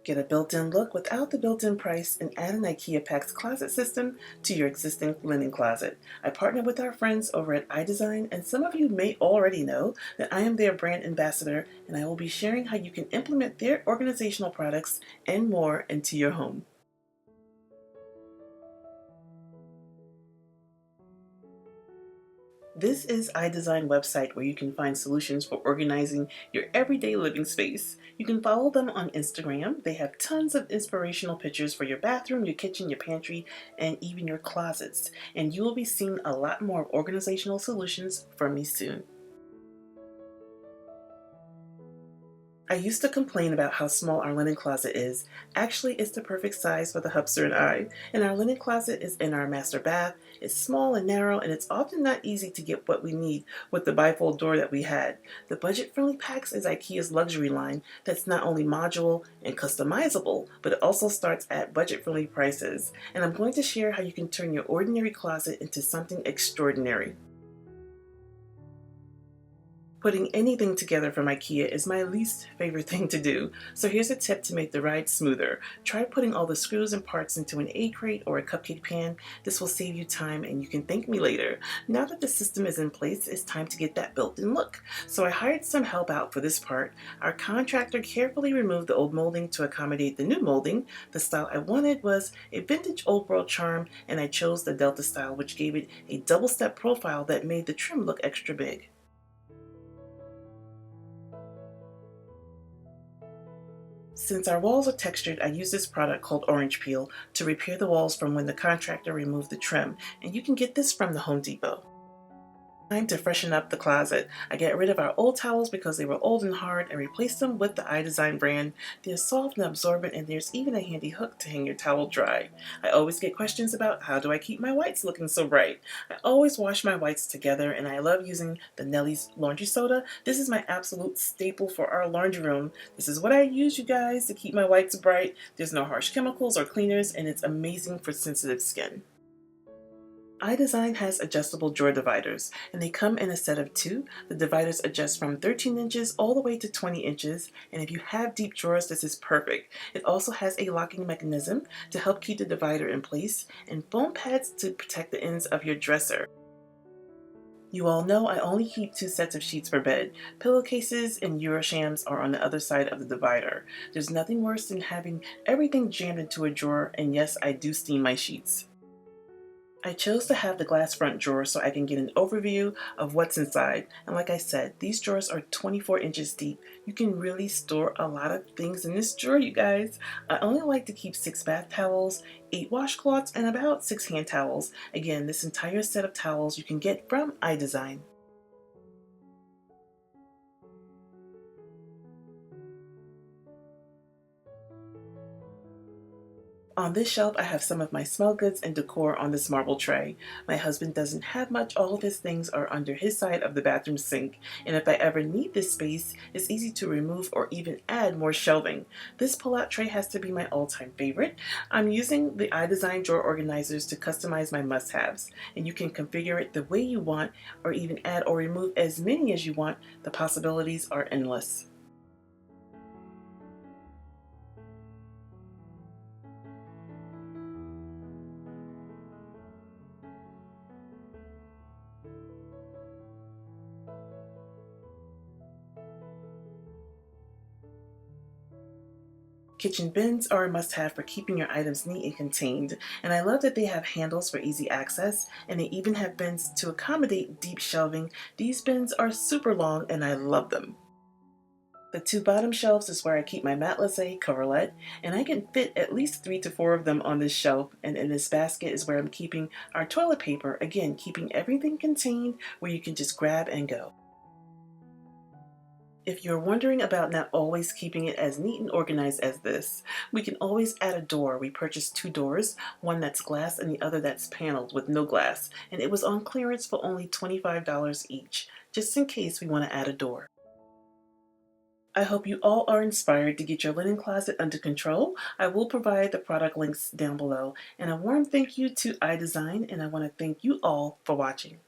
Get a built-in look without the built-in price and add an IKEA PAX closet system to your existing linen closet. I partnered with our friends over at iDesign, and some of you may already know that I am their brand ambassador, and I will be sharing how you can implement their organizational products and more into your home. This is iDesign website where you can find solutions for organizing your everyday living space. You can follow them on Instagram. They have tons of inspirational pictures for your bathroom, your kitchen, your pantry, and even your closets. And you will be seeing a lot more organizational solutions from me soon. I used to complain about how small our linen closet is. Actually, it's the perfect size for the hubster and I. And our linen closet is in our master bath. It's small and narrow, and it's often not easy to get what we need with the bifold door that we had. The budget-friendly PAX is IKEA's luxury line that's not only modular and customizable, but it also starts at budget-friendly prices. And I'm going to share how you can turn your ordinary closet into something extraordinary. Putting anything together from IKEA is my least favorite thing to do, so here's a tip to make the ride smoother. Try putting all the screws and parts into an egg crate or a cupcake pan. This will save you time and you can thank me later. Now that the system is in place, it's time to get that built-in look. So I hired some help out for this part. Our contractor carefully removed the old molding to accommodate the new molding. The style I wanted was a vintage old world charm, and I chose the Delta style, which gave it a double-step profile that made the trim look extra big. Since our walls are textured, I use this product called Orange Peel to repair the walls from when the contractor removed the trim, and you can get this from the Home Depot. Time to freshen up the closet. I get rid of our old towels because they were old and hard and replaced them with the iDesign brand. They're soft and absorbent, and there's even a handy hook to hang your towel dry. I always get questions about how do I keep my whites looking so bright. I always wash my whites together, and I love using the Nellies laundry soda. This is my absolute staple for our laundry room. This is what I use, you guys, to keep my whites bright. There's no harsh chemicals or cleaners, and it's amazing for sensitive skin. iDesign has adjustable drawer dividers, and they come in a set of two. The dividers adjust from 13 inches all the way to 20 inches, and if you have deep drawers, this is perfect. It also has a locking mechanism to help keep the divider in place, and foam pads to protect the ends of your dresser. You all know I only keep two sets of sheets per bed. Pillowcases and Euroshams are on the other side of the divider. There's nothing worse than having everything jammed into a drawer, and yes, I do steam my sheets. I chose to have the glass front drawer so I can get an overview of what's inside. And like I said, these drawers are 24 inches deep. You can really store a lot of things in this drawer, you guys. I only like to keep 6 bath towels, 8 washcloths, and about 6 hand towels. Again, this entire set of towels you can get from iDesign. On this shelf, I have some of my smell goods and decor on this marble tray. My husband doesn't have much. All of his things are under his side of the bathroom sink, and if I ever need this space, it's easy to remove or even add more shelving. This pull-out tray has to be my all-time favorite. I'm using the iDesign drawer organizers to customize my must-haves, and you can configure it the way you want or even add or remove as many as you want. The possibilities are endless. Kitchen bins are a must-have for keeping your items neat and contained, and I love that they have handles for easy access, and they even have bins to accommodate deep shelving. These bins are super long, and I love them. The two bottom shelves is where I keep my matelassé coverlet, and I can fit at least 3 to 4 of them on this shelf, and in this basket is where I'm keeping our toilet paper, again, keeping everything contained where you can just grab and go. If you're wondering about not always keeping it as neat and organized as this, we can always add a door. We purchased 2 doors, one that's glass and the other that's paneled with no glass, and it was on clearance for only $25 each, just in case we want to add a door. I hope you all are inspired to get your linen closet under control. I will provide the product links down below, and a warm thank you to iDesign, and I want to thank you all for watching.